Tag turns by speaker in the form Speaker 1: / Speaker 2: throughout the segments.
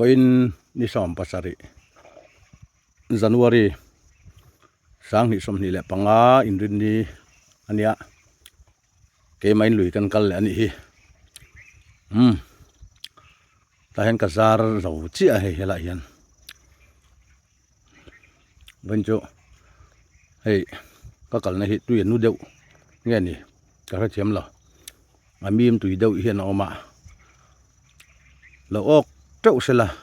Speaker 1: Voin ni som pasari January sang ni som ni le panga inrin ni ania ke main lui kan kal ani hi ta hen ka zar zo chi a he hela hian ban cho hei ka kal na hi tu nu deu nge ni ka ra chem lo amim tu deu hian oma lo ok trâu sẽ là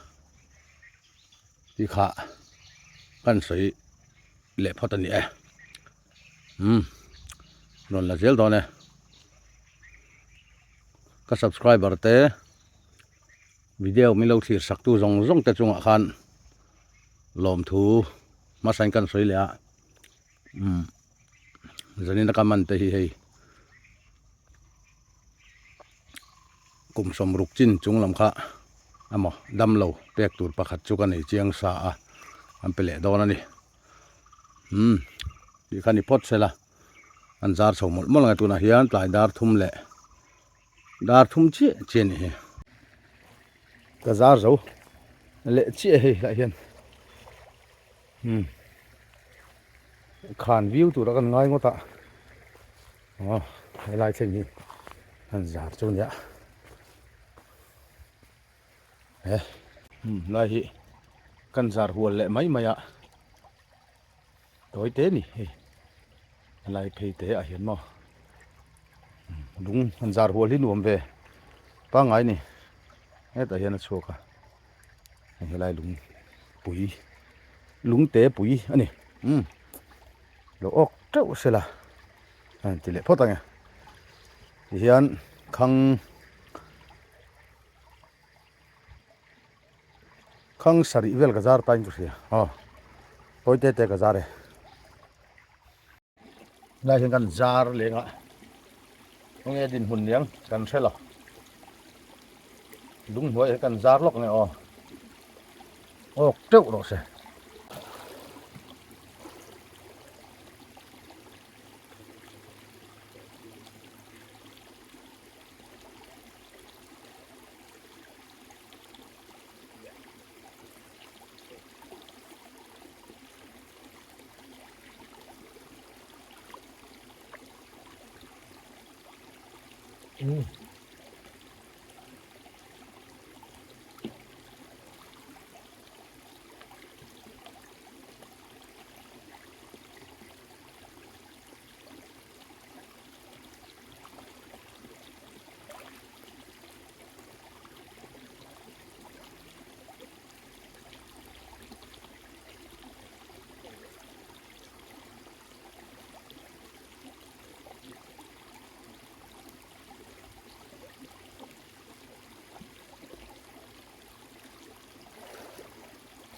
Speaker 1: đi khá căn sấy lệ phát triển nhẹ rồi là dễ đó nè các subscriber té video mình lâu thì sắc tu rong rong tới trung hạ khan lom thu mà sang căn sấy lệ giờ nên các man tới hi cùng som rục chín chúng làm khá amo dam lo tek tur pakhat chu kan ei chiang sa a am pele do na ni di khani pot sela an zar chho mol mol nga tu na hian tlai dar thum le dar thum chi che ni he ka zar zo le chi he la hian khan view tu ra kan ngai ngota lai chen ni an zar chu nya lai hi kan zar hual le mai maya tối tế nè lai phê tế à hiền mà đúng kan zar hual hi nuam về pa ngai nè hết à hiền là chua cả lai lúng bụi lúng tế bụi anh nè lo ok trâu sẽ là tỷ lệ phốt tăng à hiền khang sari vel ka zar tain kusia tối tế ka zar lai hian kan zar lenga nge din hun liang kan thela lung hoi kan zar lok ne ok trâu rồi se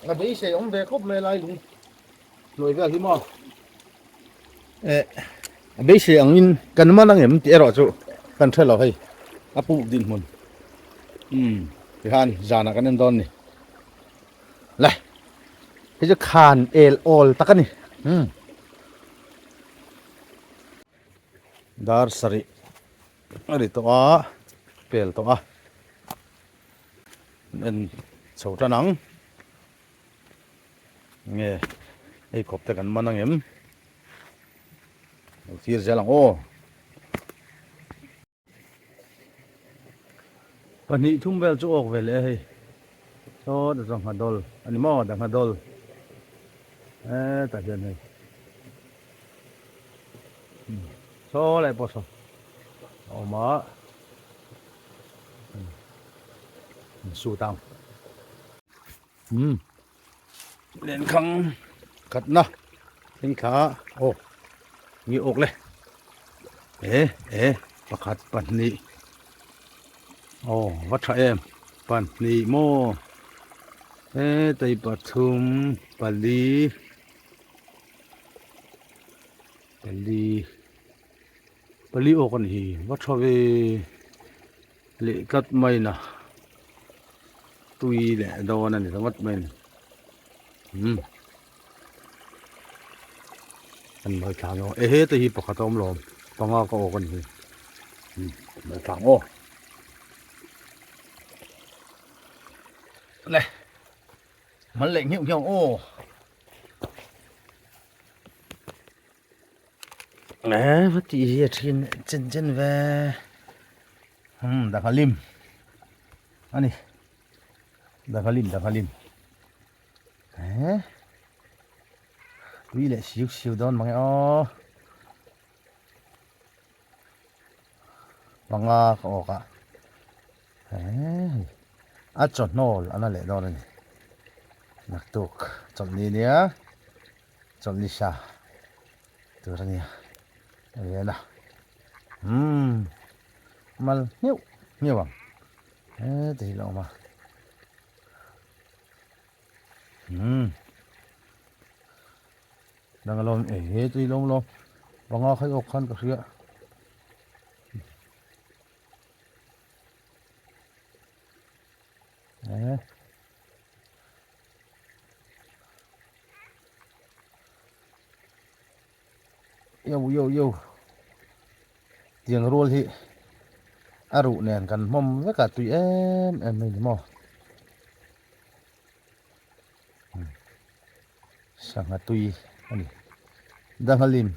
Speaker 1: là bây giờ ông về khóc mê lại luôn rồi về thì mà bây giờ ông in cần mà đang em tiếc rồi chú cần thay đổi áp dụng din môn cái han già là cái nên đòn này lại cái chỗ khan el all tắc này dar sari ở to pel to nên sầu tra nắng nghe ai cọp tayกันมันนั่งเอ็มที่จะลังวันนี้ทุ่มเวลจะออกเวลเลยโซ่ดังฮัดดอลอันนี้มั่วดังฮัดดอลตัดเดินเลยโซ่อะไรพอโซ่ออกมาสู้ตามเล่นขังกัดนะเล่นขาโอ้มีอกเลยประคัดปันนี้โอ้วัดชะเอมปันนี้โมไตปทุมปลี bali o kan hi wa thawe le kat mai na tui le do na ni wat mai an mai thang o e he te hi pakhatom lom panga ko o kan hi mai thang o nàyมันเล็งเหี่ยวเหี่ยวโอ้แหมพัดจีเฮียทินเจนเวดักลิมอันนี้ดักลิมเอ๊ะวิเลชิวดอนมั้งอ๋อบังอาก็ออกอ่ะเอ๊ะอาจดโน่อันนั้นแหละดอนนี่นักตุกจดนี้เนี่ยจดลิชาตัวนี้อะไรนะมันเนี้ยว่ะตีลงมาดังลมตีลงบางอ่ะใครอกขันก็เสียโยเตียงรัวที่อารุเนี่ยกันมอมไม่กัดตุยไม่ได้มอสั่งตุยอันนี้ดังฮลิม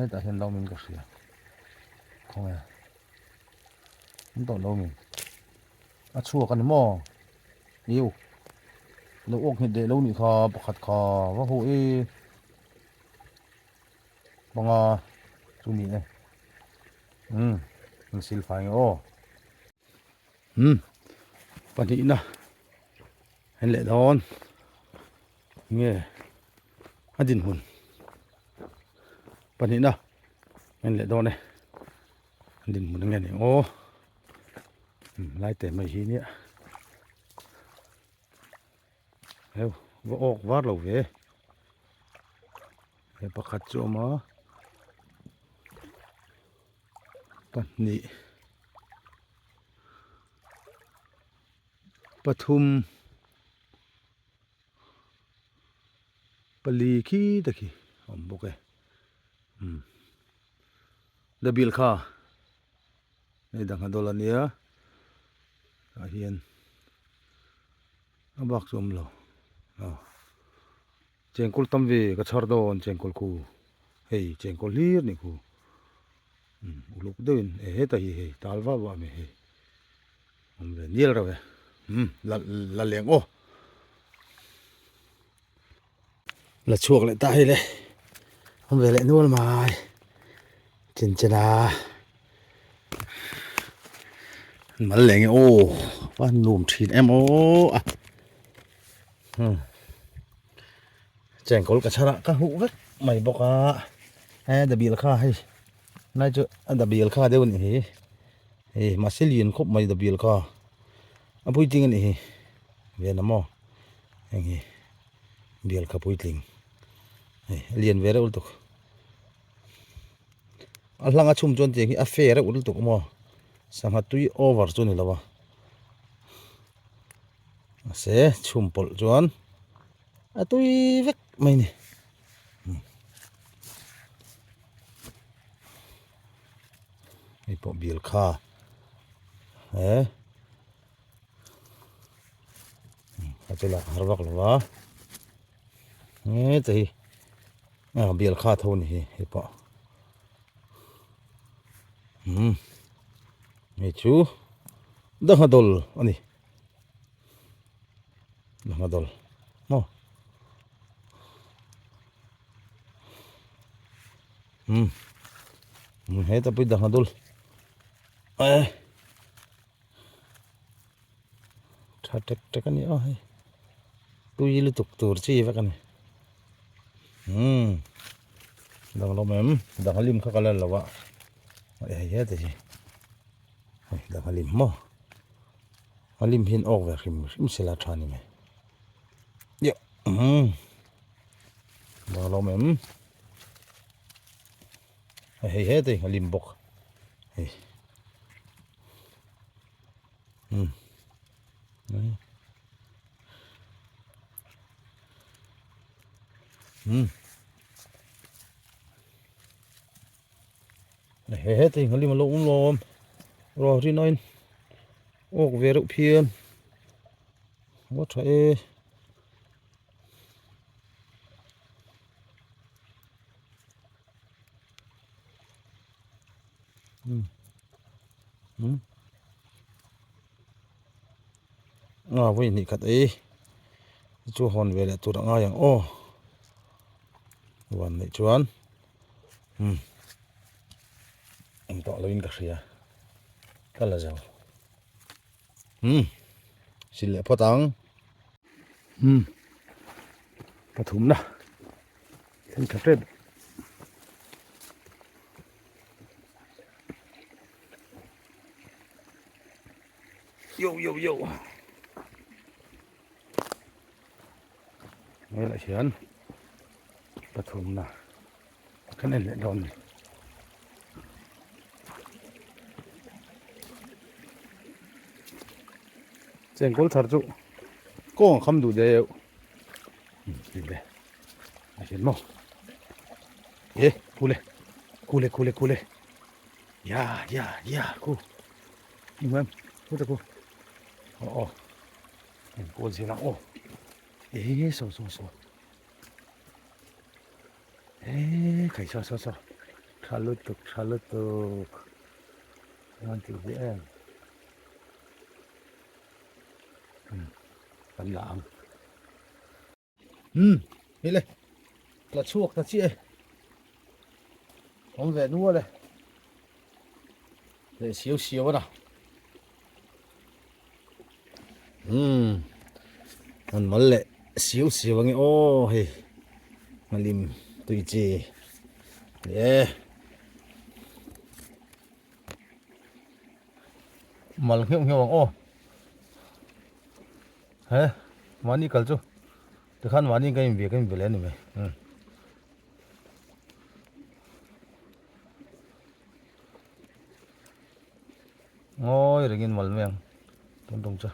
Speaker 1: แต่เห็นเรามันก็เสียคงไงมันต่อเรามันชั่วกันมอยิวเราอกเห็ดเดเราหนีคอปขัดคอว่าโหบังอ่ะจุนี่เนี่ยมันสิลไฟโอ้ปานนี้นะเห็นแหละดอนเงี้ยฮัดดินหุ่นปานนี้นะเห็นแหละดอนเนี่ยฮัดดินหุ่นยังไงเนี่ยโอ้ไล่แต่ไม่ชีเนี่ยเฮ้ยว่าออกว่าเราเว้ยเฮ้ยประคัดโจมาปันนี้ปทุมปลีขี้ตะกี้บอกเลยเดบิลค่าในดังฮัดดอลเนียเฮียนบักจมเราเจงกุลตั้มเวก็ชาร์ดอนเจงกุลคูเฮ้ยเจงกุลลีร์นี่คูลูกเดินแต่เฮ้ยตาลว่าไม่เฮ้ยผมเรียนเยอะแล้วเว้ยละเลี้ยงโอ้ละช่วงเลยตายเลยผมเรียนนู่นมาจินจนามันเลี้ยงโอ้ว่าหนุ่มทีนโอ้แจงกอลกระชระก็หูเว้ยไม่บอกอ่ะดับเบิลค่าให้นายจะดับเบิลค่าเดี๋ยวนี้มาเซลีนครบไม่ดับเบิลค่าพูดจริงนี่เวียนน้ำมออย่างนี้เบิลค่าพูดจริงเรียนเวรอุลตุกอันหลังชุ่มจนจริงอัฟเฟรอุลตุกมอสังหารตุยโอเวอร์จนนี่ละวะเสชุ่มปลจวนตุยเวกไม่นี่ไอ้พวกเบิลค่าอาจจะละหารักหรอวะแต่เบิลค่าเท่านี้ไอ้พวกไม่ชูดังฮัดดอลอันนี้ดังฮัดดอลโม่เฮ้ยแต่ไปดังฮัดดอลถ้าเด็กกันนี่ตุยลุตุกตัวชี้ไว้กันดังเราแม่ดังฮัลิมเขาก็เล่นแล้ววะเฮ้ยแต่สิดังฮัลิมมั้งฮัลิมหินออกแบบริมเสลาทานี่ไหมเยอะดังเราแม่ hei te lim bok hei hei te lim lo lom rồi đi nói ô về đậu phiên có thể với nị cắt ấy chú hòn về lại tụi đã ngay ôวันnày chuan anh tọa lên cả xìa cái là giàu xin lỗi phó tăng cái thùng đó thêm cà phê yo nghe lại chuyện cái thùng nào cái này lại đòn trên cố thật trụ cố không đủ đều đi về chuyện mò ê cu lê ya cu nhưng em cô ta cô cô gì nào ê sao ê cái sao khá lứt tục ngon tiểu dễ em phần lạng đi lên là chuộc là chị không về nuôi đây để xíu nào còn món lệ xíu nghe ô hì mà lim tùy chì yeah mà hiệu bằng ô hả món đi cần chú tôi khăn món đi cái việc lên này mày ngồi rồi nhìn món miệng tung cho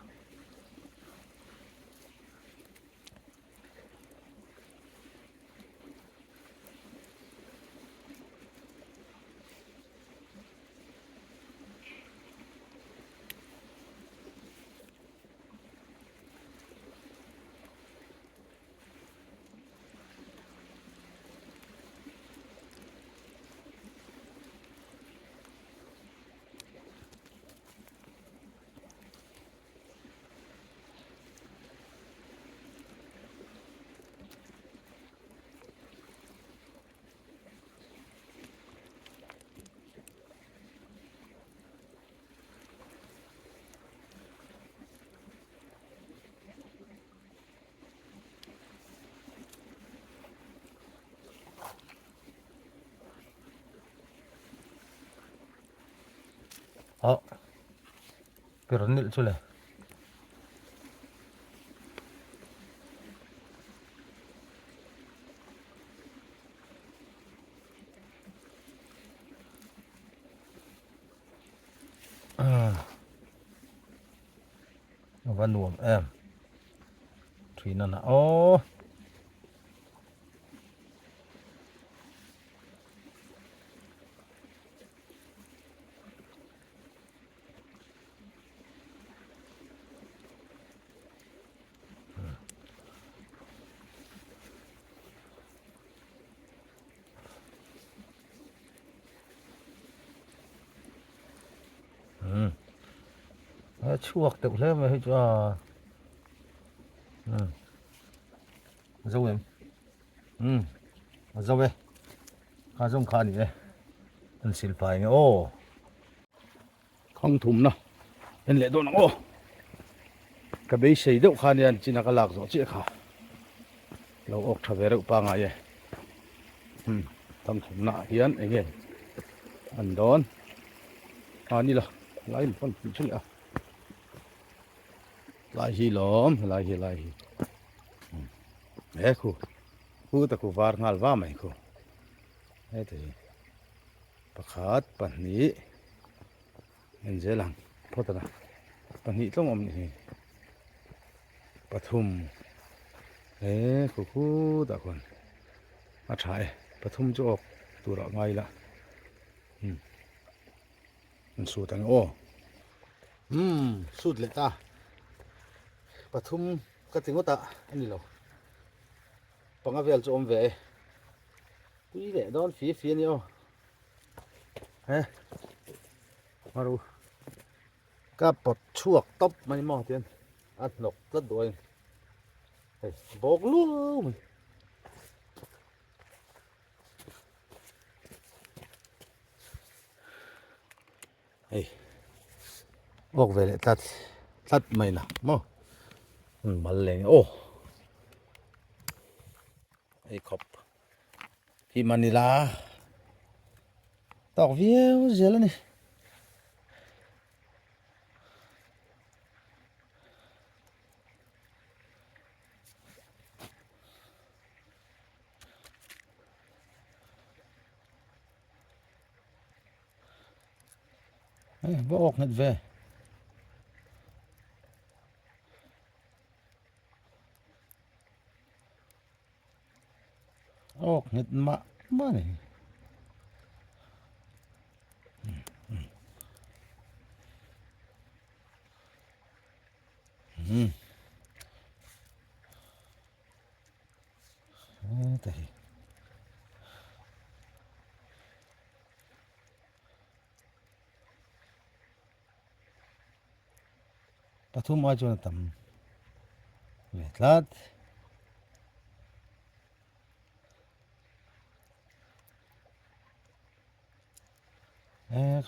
Speaker 1: piranil chule văn nuông em thủy nó ô chuộc tự lên mà hơi cho dâu em dâu về khá dông khá đi đây anh xin phải nghe ô không thùng nào anh lệ đồ nó ô cái bấy xây đậu khá đi anh chỉ là cái lạc rõ chị khá lâu ốc thà về đậu ba ngày vậy thằng thùng nạ hiến anh nghe anh đón như là lấy một con chút nữa lại hi lom lại hi khu ta khu var ngal va mai khu thế thì pakhat pahnih en zelang photana pahnih tlawng awm ni hi pathum khu khu dah kon a tha e pathum chu ok tura ngai la an su tang o sut le ta pathum ka tingota ani lo panga vel chu om ve pui le don fi ni o he maru ka pot chuak top mani mo tian at nok tlat doi hey bok lu hey bok ve le tlat mai na mo mal leng o hey khop hi manila tóc viêu dễ lắm nè bố ốc hết về ốc hết mà này đây pathum ai cho tam về lát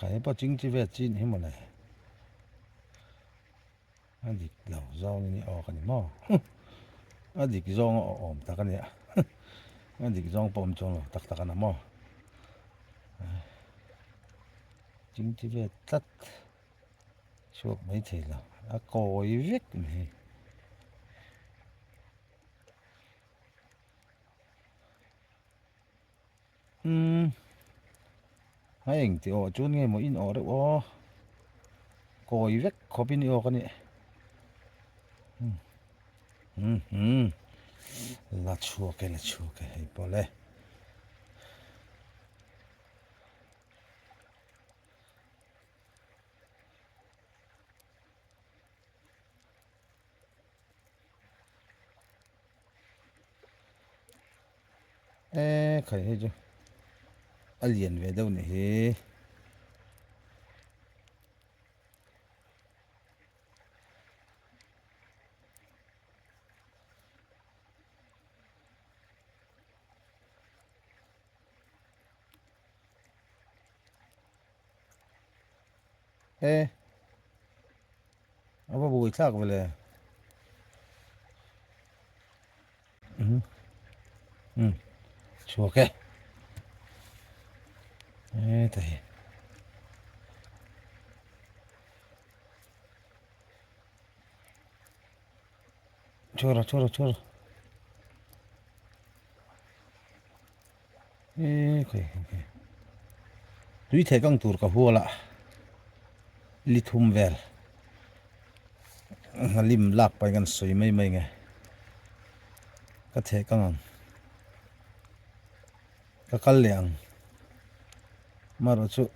Speaker 1: cái bao chính chỉ về chín hết một này anh đi lâu rau này ở cái này mò anh đi cái rau ổm ta cái này anh đi cái rau bom trong tắc tắc cái nào mò chính chỉ về tắt chuột mấy thì là coi viết này hai anh thì ở chỗ nghe một in ở đấy ô coi viết có bên ở cái này là chuột cái bỏ lên khởi hết chưa liền về đâu này apa bui tak boleh chua cái đây chua rồi okay tuy thế căng tur cả hua lạ lithum vel lim lak pai gan soi mai nghe ka the căng ka kal liang maro chu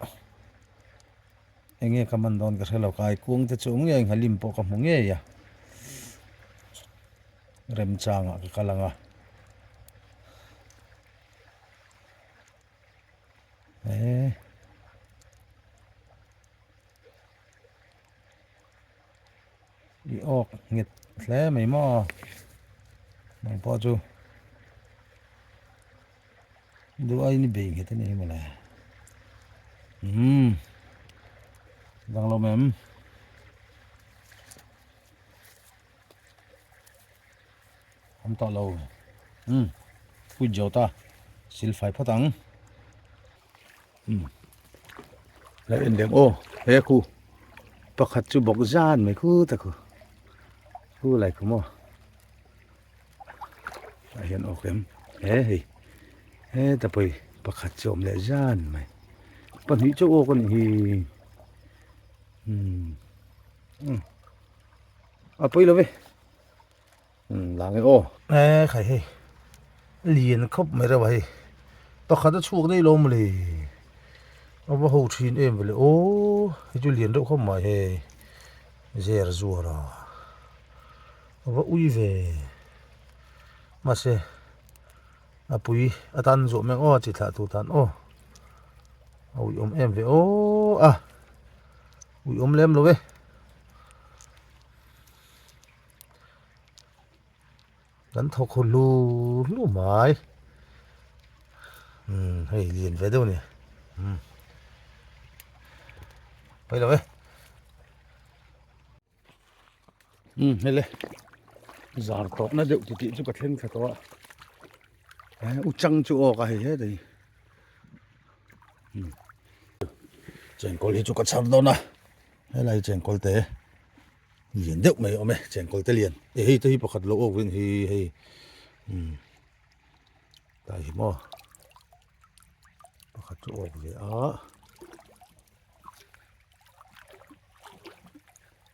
Speaker 1: enge kaman don ka helo kai kung te chu nge halim po ka munge ya rem changa ka kalanga i ok ngit tle mai mo mai po chu du ai ni be nge te ni mo la đang lâu mềm không to lâu cùi dầu ta xin phải phát tăng lại in điểm ô thế khu bạc hạt chú bọc gian mấy khu ta khu lại khu mò hiện ok em thế tập bạc hạt chôm lại gian mày pan hi chu kan hi à bây giờ về là cái ô nè khai hi liền khóc mấy rồi vậy tao khát chuột đây lom lì nó vào hậu chín em vậy ô cái chú liền đâu không mà he giờ rồi nó vào ui về mà se à bùi à tan rồi mình ô chỉ thà tụ tan ô ui em về ô à ui lem rồi về gắn thọc hồ lù mãi hay liền về đâu nè bây giờ hay lên giờ tốt nó được thì chú có thêm phải có u trăng chú cái hết đấy chèn col thì chú có chăm đâu nè hay là chèn col té liền được mấy ông ấy chèn col té liền thì tôi bọc hạt lỗ bên thì tại vì mà bọc hạt chú vậy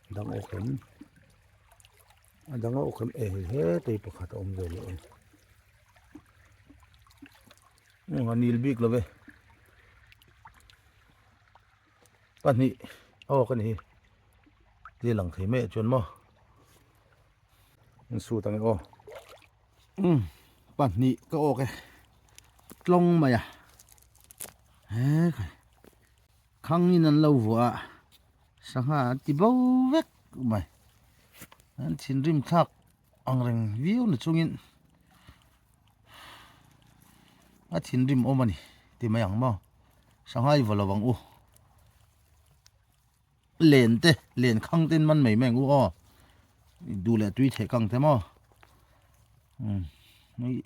Speaker 1: đang ô khẩn đang ô khẩn hết thì bọc hạt ông rồi luôn ngon nil big rồi về cái này cái này đi lằng thấy mẹ chuẩn mà su tăng ô cái này cái ô cái lông mày à hé khăng như lần lâu vừa sáng ha thì bao vét mày anh xin rim thắc ang reng view nó chung in anh xin rim ôm anh thì mày ăn mà sáng hai vừa là bằng u liền khăng tên man mấy mèng u đủ lệ tuy thể căng thế mà mấy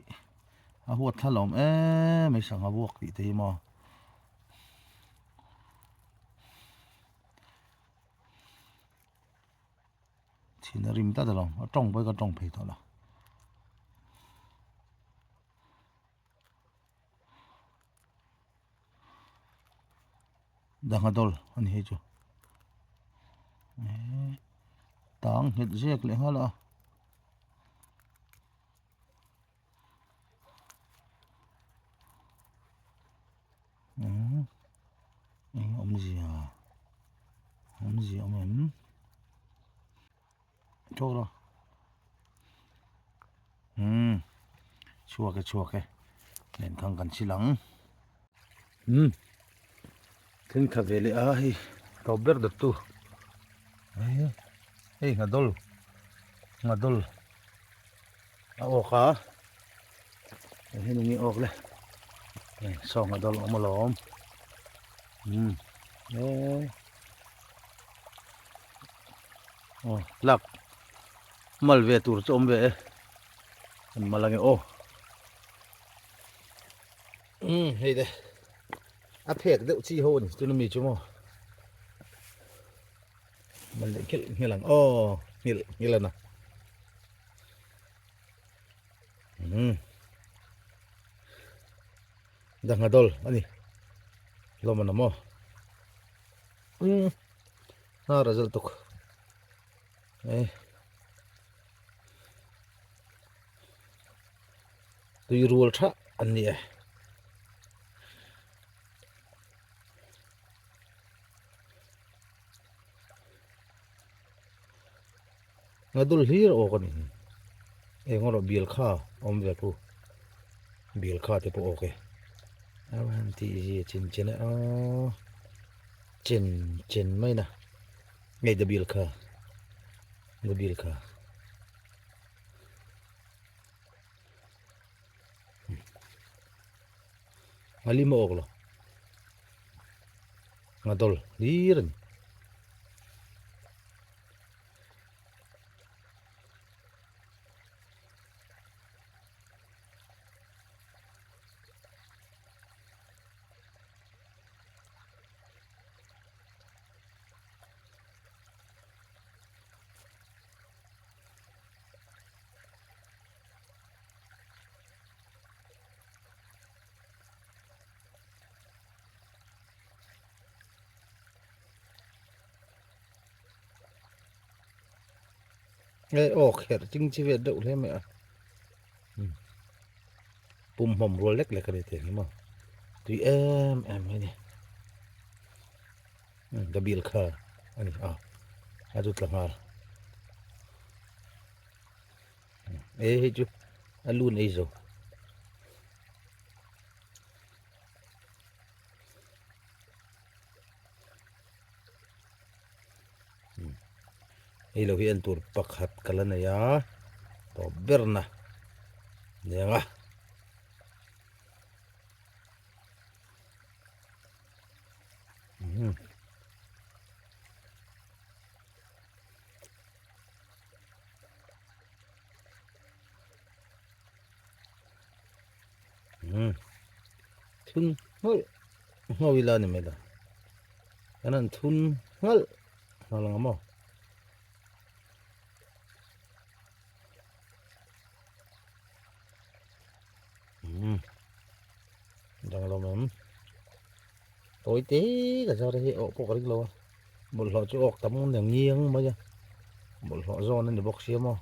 Speaker 1: huột thà lỏng mấy sáng ha buộc thì thế mà thì nó rim ta được lòng trong với cái trong phải thôi là đang ở đâu anh hiểu chưa tang hết rét lại hả là ông gì ông em cho rồi chua cái nên thằng cần chỉ lắng thiên khả về lại hi tàu bớt được tu ngadol khá hay nungi ok le so ngadol omalom lak mal về tur chom về malange hay đây à phèn đậu chi hồn tôi nó mì chú mò mình lại cái như là như là nào đang ngadol ani lo mana mo result tuk tu rule tha ani ngadul hir kan ngoro bil kha ve pu bil kha te pu okay awan ti chin chin mai na ngay the bil kha ali mo oklo ngadol hirin ê ô khẹt chính chỉ việc đậu thêm mẹ bùm hòm rồi lách lại cái đấy thế mà tùy em ấy nè cái bill khờ anh adut lang hal ê chú alun ấy rồi ê lo hian tur pakhat kalana ya to berna nenga thun hol ngawila ni meda kanan thun hol halang mo dang lo mem tối tí cả sao đây ổ có cái lo một lọ chỗ ọc tắm đường nghiêng mà chứ một lọ giòn nên để bọc xiêm mà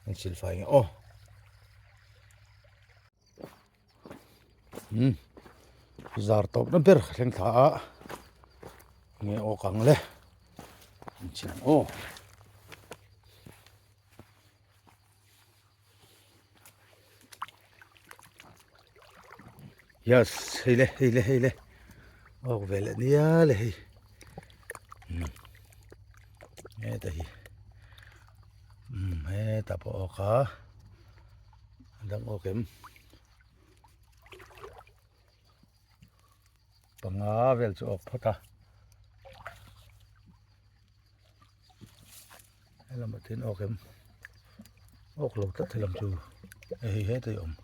Speaker 1: anh xin phải nghe ô giờ top nó bер khen thả nghe ô căng lên anh xin ô yes hey le ô về lại nia le nghe thấy nghe tập ô cả đang ô kiếm panga vel chu ok phota làm một thiên ok em ok lột tất thì làm chu hết thì ông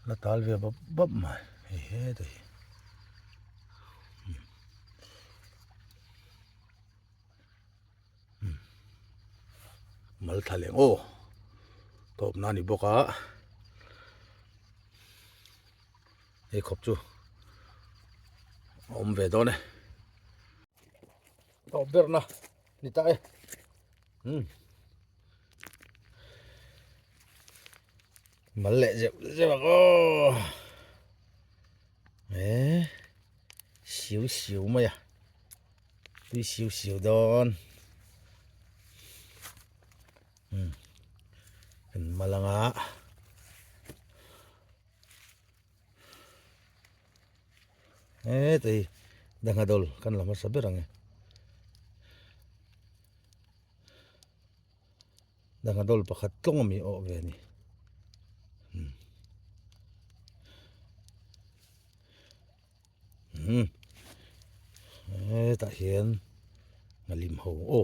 Speaker 1: là tal về bắp bắp mà hết thì mal thale ô top nani boka ei khop chu om về đó này top berna ni ta mal lẹ dẹp ô ê xíu mà ya tuy xíu đòn malanga thì đang adol kan lama saberang đang adol pakhat tlong mi o ve ni ta hian ngalim ho o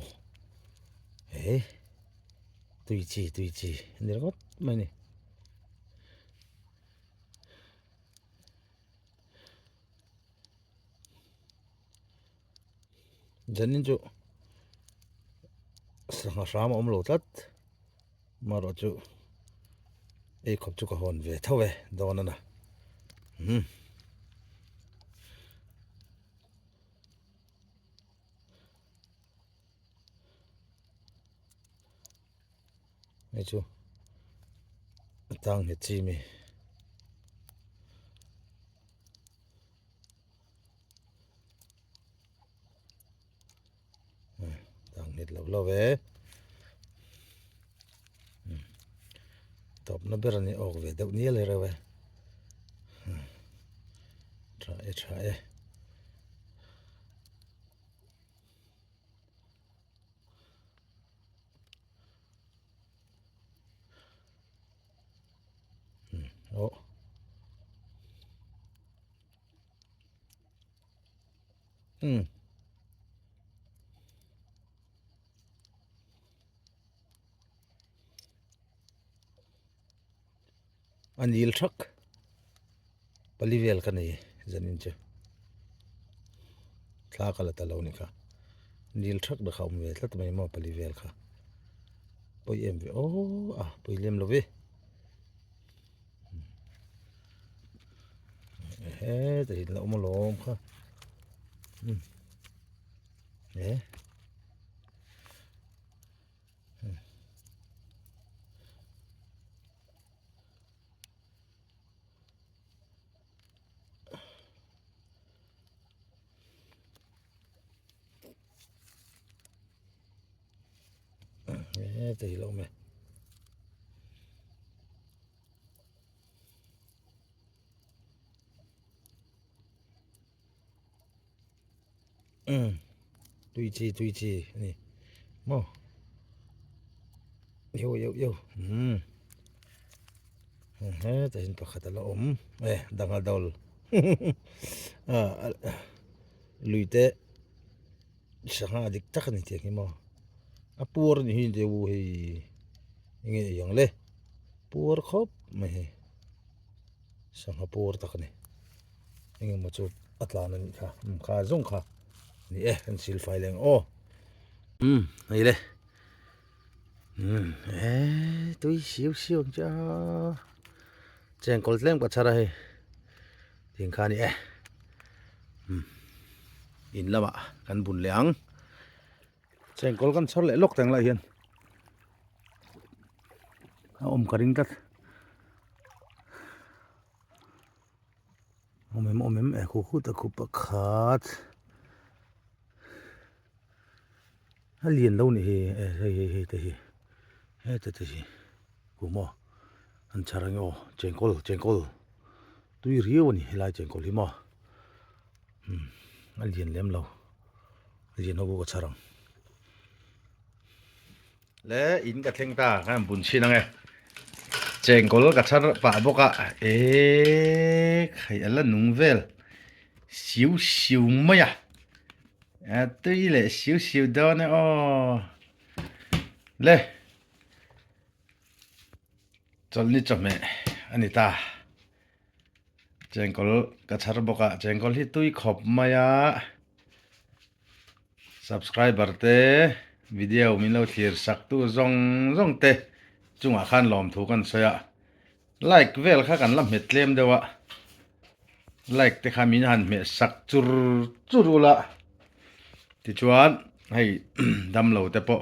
Speaker 1: tùy chi ni got mai ni janin chu sanga ram om lo tat maro chu ei khop chu ka hon ve thawe dona na ei chu tang he chi mi tang nit lo ve top na berani ok ve deuh ni le rewe try o anil thak palivel ka nei janin chu thla kala talo ni kha nil thak da khom ve tlat mai mo palivel kha poi em ve o poi lem lo ve thì lo mo lo kha แต่เราไม่ตุยจีนี่มอโยแต่เห็นปะขัดละดังอาดอลลุยเตะสังหาดิกตักนี่เทียงมอปัวนี่หินเดียวเฮอย่างเล่ปัวครบไม่เฮสังหาปัวตักนี่มาจุดอัตลานั่นค่ะข้าจงค่ะนี่กันซิลไฟแรงโอ้นี่เลยตุยชิวจ้าแจงกอลเล่มกับชาระเฮทิ้งข้านี่อินละวะกันบุญเหลียงแจงกอลกันชดเละลกแต่งละเฮียนกระดิ่งตัดอมคู่ตะคุปะขาดฮัลเลียนเรานี่เฮ้แต่กูมออันชาระเงาแจงกอลตุยเรียวนี่ลายแจงกอลหิมอฮัลเลียนเล่มเราฮัลเลียนเอากูก็ชารังและอินกับเทงตากันบุญชินังเจงกอลกับชาร์ป่าบอกใครอะไรนุ่งเวลชิวไหมตัวนี้แหละชิวดอนอ๋อเลยจนนี่จบไหมอันนี้ตาเจงกอลกับชาร์บอกเจงกอลที่ตุยขบไหมsubscriber เตวิดีโอมีเราเทียร์สักตัวจงเตจุงอาคารล้อมถูกกันเสียไลค์เวลข้ากันลำเม็ดเล่มเดียวไลค์แต่ข้ามีหันเม็ดสักจุรุละที่ชวนให้ดำเหลาแต่ปะ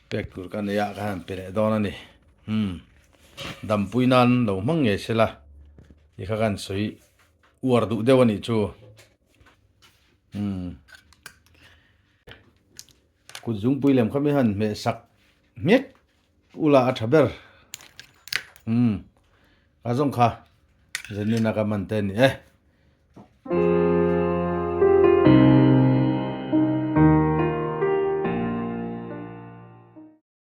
Speaker 1: เป็กกุลกันเนี่ยกันเป็นดอนนี่ดำปุยนันเหลามั่งเงี้ยเสละที่ข้ากันสวยอวดดูเดียวนี่จูกุจุงปุยเล่มข้ามีหันเม็ดสักเม็ดอุลาอัฐเบอร์อาจงค่ะจะนี่นักมันเต้น